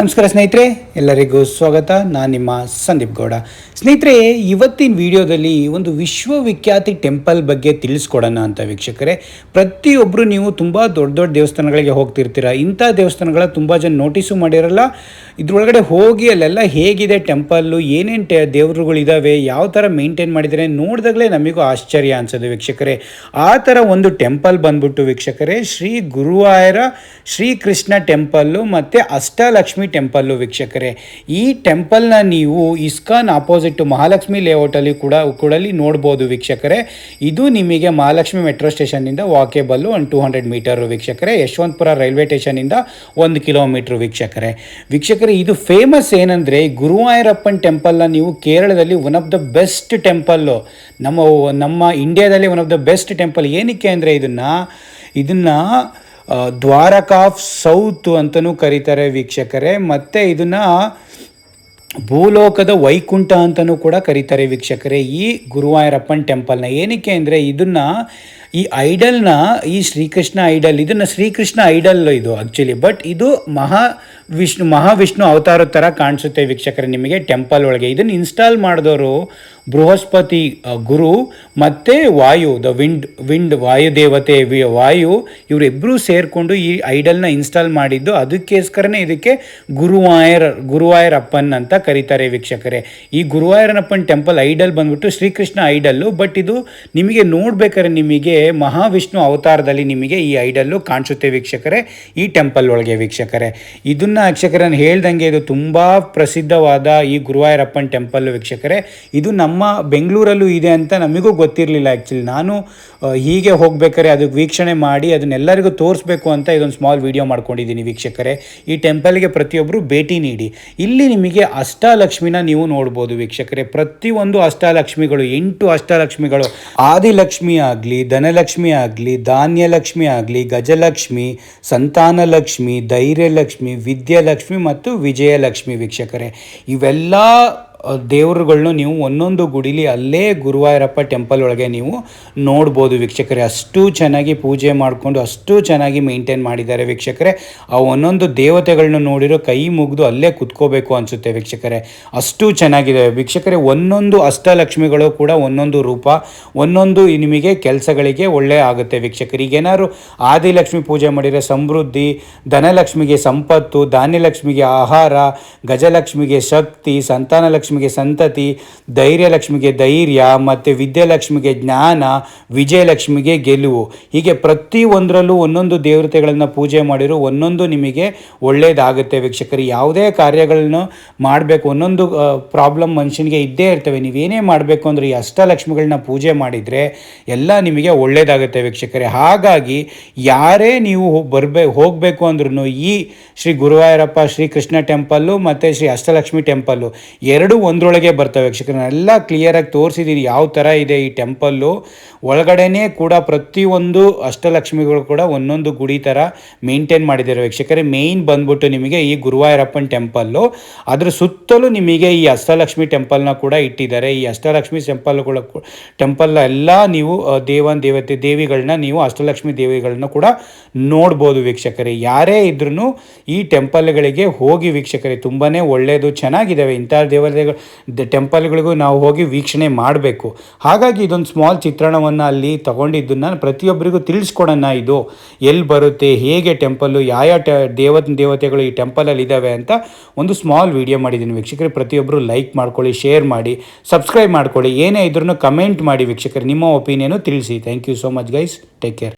ನಮಸ್ಕಾರ ಸ್ನೇಹಿತರೆ, ಎಲ್ಲರಿಗೂ ಸ್ವಾಗತ. ನಾನು ನಿಮ್ಮ ಸಂದೀಪ್ ಗೌಡ. ಸ್ನೇಹಿತರೆ, ಇವತ್ತಿನ ವಿಡಿಯೋದಲ್ಲಿ ಒಂದು ವಿಶ್ವವಿಖ್ಯಾತಿ ಟೆಂಪಲ್ ಬಗ್ಗೆ ತಿಳಿಸ್ಕೊಡೋಣ ಅಂತ ವೀಕ್ಷಕರೇ. ಪ್ರತಿಯೊಬ್ಬರು ನೀವು ತುಂಬ ದೊಡ್ಡ ದೊಡ್ಡ ದೇವಸ್ಥಾನಗಳಿಗೆ ಹೋಗ್ತಿರ್ತೀರ. ಇಂಥ ದೇವಸ್ಥಾನಗಳ ತುಂಬ ಜನ ನೋಟಿಸು ಮಾಡಿರಲ್ಲ. ಇದ್ರೊಳಗಡೆ ಹೋಗಿ ಅಲ್ಲೆಲ್ಲ ಹೇಗಿದೆ ಟೆಂಪಲ್ಲು, ಏನೇನು ದೇವರುಗಳಿದ್ದಾವೆ, ಯಾವ ಥರ ಮೇಂಟೈನ್ ಮಾಡಿದರೆ ನೋಡಿದಾಗಲೇ ನಮಗೂ ಆಶ್ಚರ್ಯ ಅನಿಸೋದು ವೀಕ್ಷಕರೇ. ಆ ಥರ ಒಂದು ಟೆಂಪಲ್ ಬಂದ್ಬಿಟ್ಟು ವೀಕ್ಷಕರೇ, ಶ್ರೀ ಗುರುವಾಯರ ಶ್ರೀಕೃಷ್ಣ ಟೆಂಪಲ್ಲು ಮತ್ತು ಅಷ್ಟಲಕ್ಷ್ಮಿ ಟೆಂಪಲ್ಲು ವೀಕ್ಷಕರೇ. ಈ ಟೆಂಪಲ್ನ ನೀವು ಇಸ್ಕಾನ್ ಆಪೋಸಿಟ್ ಮಹಾಲಕ್ಷ್ಮಿ ಲೇಔಟಲ್ಲಿ ಕೂಡ ನೋಡ್ಬೋದು ವೀಕ್ಷಕರೇ. ಇದು ನಿಮಗೆ ಮಹಾಲಕ್ಷ್ಮಿ ಮೆಟ್ರೋ ಸ್ಟೇಷನ್ನಿಂದ ವಾಕೇಬಲ್ಲು 200 ಮೀಟರು ವೀಕ್ಷಕರೇ. ಯಶವಂತಪುರ ರೈಲ್ವೆ ಸ್ಟೇಷನಿಂದ 1 ಕಿಲೋಮೀಟ್ರು ವೀಕ್ಷಕರೇ. ಇದು ಫೇಮಸ್ ಏನಂದರೆ, ಗುರುವಾಯೂರಪ್ಪನ ಟೆಂಪಲ್ನ ನೀವು ಕೇರಳದಲ್ಲಿ one of the best temple, ನಮ್ಮ ಇಂಡಿಯಾದಲ್ಲಿ one of the best temple. ಏನಕ್ಕೆ ಅಂದರೆ ಇದನ್ನು ದ್ವಾರಕಾ ಆಫ್ ಸೌತ್ ಅಂತಲೂ ಕರೀತಾರೆ ವೀಕ್ಷಕರೇ. ಮತ್ತು ಇದನ್ನು ಭೂಲೋಕದ ವೈಕುಂಠ ಅಂತಲೂ ಕೂಡ ಕರೀತಾರೆ ವೀಕ್ಷಕರೇ ಈ ಗುರುವಾಯೂರಪ್ಪನ ಟೆಂಪಲ್ನ. ಏನಕ್ಕೆ ಅಂದರೆ ಈ ಐಡಲ್ನ, ಈ ಶ್ರೀಕೃಷ್ಣ ಐಡಲ್, ಇದನ್ನು ಶ್ರೀಕೃಷ್ಣ ಐಡಲ್ ಇದು ಆ್ಯಕ್ಚುಲಿ. ಬಟ್ ಇದು ಮಹಾವಿಷ್ಣು ಅವತಾರ ಥರ ಕಾಣಿಸುತ್ತೆ ವೀಕ್ಷಕರೇ ನಿಮಗೆ ಟೆಂಪಲ್ ಒಳಗೆ. ಇದನ್ನು ಇನ್ಸ್ಟಾಲ್ ಮಾಡಿದವರು ಬೃಹಸ್ಪತಿ ಗುರು ಮತ್ತು ವಾಯು, ದ ವಿಂಡ್ ವಾಯುದೇವತೆ ವಾಯು, ಇವರಿಬ್ಬರೂ ಸೇರಿಕೊಂಡು ಈ ಐಡಲ್ನ ಇನ್ಸ್ಟಾಲ್ ಮಾಡಿದ್ದು. ಅದಕ್ಕೋಸ್ಕರನೇ ಇದಕ್ಕೆ ಗುರುವಾಯೂರಪ್ಪನ್ ಅಂತ ಕರೀತಾರೆ ವೀಕ್ಷಕರೇ. ಈ ಗುರುವಾಯೂರಪ್ಪನ ಟೆಂಪಲ್ ಐಡಲ್ ಬಂದ್ಬಿಟ್ಟು ಶ್ರೀಕೃಷ್ಣ ಐಡಲ್ಲು. ಬಟ್ ಇದು ನಿಮಗೆ ನೋಡ್ಬೇಕಾದ್ರೆ ನಿಮಗೆ ಮಹಾವಿಷ್ಣು ಅವತಾರದಲ್ಲಿ ನಿಮಗೆ ಈ ಐಡಲ್ಲು ಕಾಣಿಸುತ್ತೆ ವೀಕ್ಷಕರೇ ಈ ಟೆಂಪಲ್ ಒಳಗೆ ವೀಕ್ಷಕರೇ. ಇದನ್ನು ವೀಕ್ಷಕರೇ ನಾನು ಹೇಳ್ದಂಗೆ ಇದು ತುಂಬ ಪ್ರಸಿದ್ಧವಾದ ಈ ಗುರುವಾಯೂರಪ್ಪನ ಟೆಂಪಲ್ ವೀಕ್ಷಕರೇ. ಇದು ನಮ್ಮ ಬೆಂಗಳೂರಲ್ಲೂ ಇದೆ ಅಂತ ನಮಗೂ ಗೊತ್ತಿರಲಿಲ್ಲ ಆ್ಯಕ್ಚುಲಿ. ನಾನು ಹೀಗೆ ಹೋಗ್ಬೇಕಾದ್ರೆ ಅದಕ್ಕೆ ವೀಕ್ಷಣೆ ಮಾಡಿ ಅದನ್ನೆಲ್ಲರಿಗೂ ತೋರಿಸ್ಬೇಕು ಅಂತ ಇದೊಂದು ಸ್ಮಾಲ್ ವಿಡಿಯೋ ಮಾಡ್ಕೊಂಡಿದ್ದೀನಿ ವೀಕ್ಷಕರೇ. ಈ ಟೆಂಪಲ್ಗೆ ಪ್ರತಿಯೊಬ್ಬರು ಭೇಟಿ ನೀಡಿ. ಇಲ್ಲಿ ನಿಮಗೆ ಅಷ್ಟಲಕ್ಷ್ಮಿನ ನೀವು ನೋಡ್ಬೋದು ವೀಕ್ಷಕರೇ. ಪ್ರತಿಯೊಂದು ಅಷ್ಟಲಕ್ಷ್ಮಿಗಳು, 8 ಅಷ್ಟಲಕ್ಷ್ಮಿಗಳು, ಆದಿಲಕ್ಷ್ಮಿ ಆಗಲಿ, ಧನಲಕ್ಷ್ಮಿ ಆಗಲಿ, ಧಾನ್ಯಲಕ್ಷ್ಮಿ ಆಗಲಿ, ಗಜಲಕ್ಷ್ಮಿ, ಸಂತಾನಲಕ್ಷ್ಮಿ, ಧೈರ್ಯಲಕ್ಷ್ಮಿ, ವಿದ್ಯಾಲಕ್ಷ್ಮಿ ಮತ್ತು ವಿಜಯಲಕ್ಷ್ಮಿ ವೀಕ್ಷಕರೇ. ಇವೆಲ್ಲ ದೇವರುಗಳನ್ನು ನೀವು ಒಂದೊಂದು ಗುಡಿಲಿ ಅಲ್ಲೇ ಗುರುವಾಯೂರಪ್ಪ ಟೆಂಪಲ್ ಒಳಗೆ ನೀವು ನೋಡ್ಬೋದು ವೀಕ್ಷಕರೇ. ಅಷ್ಟು ಚೆನ್ನಾಗಿ ಪೂಜೆ ಮಾಡಿಕೊಂಡು ಅಷ್ಟು ಚೆನ್ನಾಗಿ ಮೇಂಟೈನ್ ಮಾಡಿದ್ದಾರೆ ವೀಕ್ಷಕರೇ. ಆ ಒಂದೊಂದು ದೇವತೆಗಳನ್ನ ನೋಡಿರೋ ಕೈ ಮುಗಿದು ಅಲ್ಲೇ ಕುತ್ಕೋಬೇಕು ಅನಿಸುತ್ತೆ ವೀಕ್ಷಕರೇ, ಅಷ್ಟು ಚೆನ್ನಾಗಿದೆ ವೀಕ್ಷಕರೇ. ಒಂದೊಂದು ಅಷ್ಟಲಕ್ಷ್ಮಿಗಳು ಕೂಡ ಒಂದೊಂದು ರೂಪ, ಒಂದೊಂದು ನಿಮಗೆ ಕೆಲಸಗಳಿಗೆ ಒಳ್ಳೆ ಆಗುತ್ತೆ ವೀಕ್ಷಕರು. ಈಗೇನಾದ್ರು ಆದಿಲಕ್ಷ್ಮಿ ಪೂಜೆ ಮಾಡಿದರೆ ಸಮೃದ್ಧಿ, ಧನಲಕ್ಷ್ಮಿಗೆ ಸಂಪತ್ತು, ಧಾನ್ಯಲಕ್ಷ್ಮಿಗೆ ಆಹಾರ, ಗಜಲಕ್ಷ್ಮಿಗೆ ಶಕ್ತಿ, ಸಂತಾನಲಕ್ಷ್ಮಿಗೆ ಸಂತತಿ, ಧೈರ್ಯಲಕ್ಷ್ಮಿಗೆ ಧೈರ್ಯ ಮತ್ತು ವಿದ್ಯಾಲಕ್ಷ್ಮಿಗೆ ಜ್ಞಾನ, ವಿಜಯಲಕ್ಷ್ಮಿಗೆ ಗೆಲುವು. ಹೀಗೆ ಪ್ರತಿಯೊಂದರಲ್ಲೂ ಒಂದೊಂದು ದೇವತೆಗಳನ್ನು ಪೂಜೆ ಮಾಡಿರೋ ಒಂದೊಂದು ನಿಮಗೆ ಒಳ್ಳೆಯದಾಗುತ್ತೆ ವೀಕ್ಷಕರು. ಯಾವುದೇ ಕಾರ್ಯಗಳನ್ನು ಮಾಡಬೇಕು, ಒಂದೊಂದು ಪ್ರಾಬ್ಲಮ್ ಮನುಷ್ಯನಿಗೆ ಇದ್ದೇ ಇರ್ತವೆ. ನೀವೇನೇ ಮಾಡಬೇಕು ಅಂದರೆ ಈ ಅಷ್ಟಲಕ್ಷ್ಮಿಗಳನ್ನ ಪೂಜೆ ಮಾಡಿದರೆ ಎಲ್ಲ ನಿಮಗೆ ಒಳ್ಳೆಯದಾಗುತ್ತೆ ವೀಕ್ಷಕರೇ. ಹಾಗಾಗಿ ಯಾರೇ ನೀವು ಹೋಗಬೇಕು ಅಂದ್ರೂ ಈ ಶ್ರೀ ಗುರುವಾಯೂರಪ್ಪ ಶ್ರೀಕೃಷ್ಣ ಟೆಂಪಲ್ಲು ಮತ್ತು ಶ್ರೀ ಅಷ್ಟಲಕ್ಷ್ಮಿ ಟೆಂಪಲ್ಲು ಎರಡೂ ಒಂದರೊಳಗೆ ಬರ್ತವೆ ವೀಕ್ಷಕರೇ. ಎಲ್ಲ ಕ್ಲಿಯರಾಗಿ ತೋರಿಸಿದ್ದೀನಿ ಯಾವ ಥರ ಇದೆ ಈ ಟೆಂಪಲ್ಲು. ಒಳಗಡೆನೇ ಕೂಡ ಪ್ರತಿಯೊಂದು ಅಷ್ಟಲಕ್ಷ್ಮಿಗಳು ಕೂಡ ಒಂದೊಂದು ಗುಡಿ ಥರ ಮೇಂಟೈನ್ ಮಾಡಿದ್ದಾರೆ ವೀಕ್ಷಕರೇ. ಮೇಯ್ನ್ ಬಂದ್ಬಿಟ್ಟು ನಿಮಗೆ ಈ ಗುರುವಾಯೂರಪ್ಪನ ಟೆಂಪಲ್ಲು, ಅದ್ರ ಸುತ್ತಲೂ ನಿಮಗೆ ಈ ಅಷ್ಟಲಕ್ಷ್ಮಿ ಟೆಂಪಲ್ನ ಕೂಡ ಇಟ್ಟಿದ್ದಾರೆ. ಈ ಅಷ್ಟಲಕ್ಷ್ಮಿ ಟೆಂಪಲ್ ಎಲ್ಲ ನೀವು ದೇವಿಗಳನ್ನ ನೀವು ಅಷ್ಟಲಕ್ಷ್ಮಿ ದೇವಿಗಳನ್ನ ಕೂಡ ನೋಡ್ಬೋದು ವೀಕ್ಷಕರೇ. ಯಾರೇ ಇದ್ರೂ ಈ ಟೆಂಪಲ್ಗಳಿಗೆ ಹೋಗಿ ವೀಕ್ಷಕರೇ, ತುಂಬಾ ಒಳ್ಳೆಯದು, ಚೆನ್ನಾಗಿದ್ದಾವೆ. ಇಂಥ ಟೆಂಪಲ್ಗಳಿಗೂ ನಾವು ಹೋಗಿ ವೀಕ್ಷಣೆ ಮಾಡಬೇಕು. ಹಾಗಾಗಿ ಇದೊಂದು ಸ್ಮಾಲ್ ಚಿತ್ರಣವನ್ನು ಅಲ್ಲಿ ತಗೊಂಡಿದ್ದನ್ನು ಪ್ರತಿಯೊಬ್ಬರಿಗೂ ತಿಳಿಸ್ಕೊಡೋಣ. ಇದು ಎಲ್ಲಿ ಬರುತ್ತೆ, ಹೇಗೆ ಟೆಂಪಲ್ಲು, ದೇವತೆಗಳು ಈ ಟೆಂಪಲಲ್ಲಿ ಇದ್ದಾವೆ ಅಂತ ಒಂದು ಸ್ಮಾಲ್ ವಿಡಿಯೋ ಮಾಡಿದ್ದೀನಿ ವೀಕ್ಷಕರೇ. ಪ್ರತಿಯೊಬ್ಬರು ಲೈಕ್ ಮಾಡ್ಕೊಳ್ಳಿ, ಶೇರ್ ಮಾಡಿ, ಸಬ್ಸ್ಕ್ರೈಬ್ ಮಾಡ್ಕೊಳ್ಳಿ. ಏನೇ ಇದ್ರೂ ಕಮೆಂಟ್ ಮಾಡಿ ವೀಕ್ಷಕರೇ, ನಿಮ್ಮ ಒಪಿನಿಯನು ತಿಳಿಸಿ. Thank you so much guys, take care.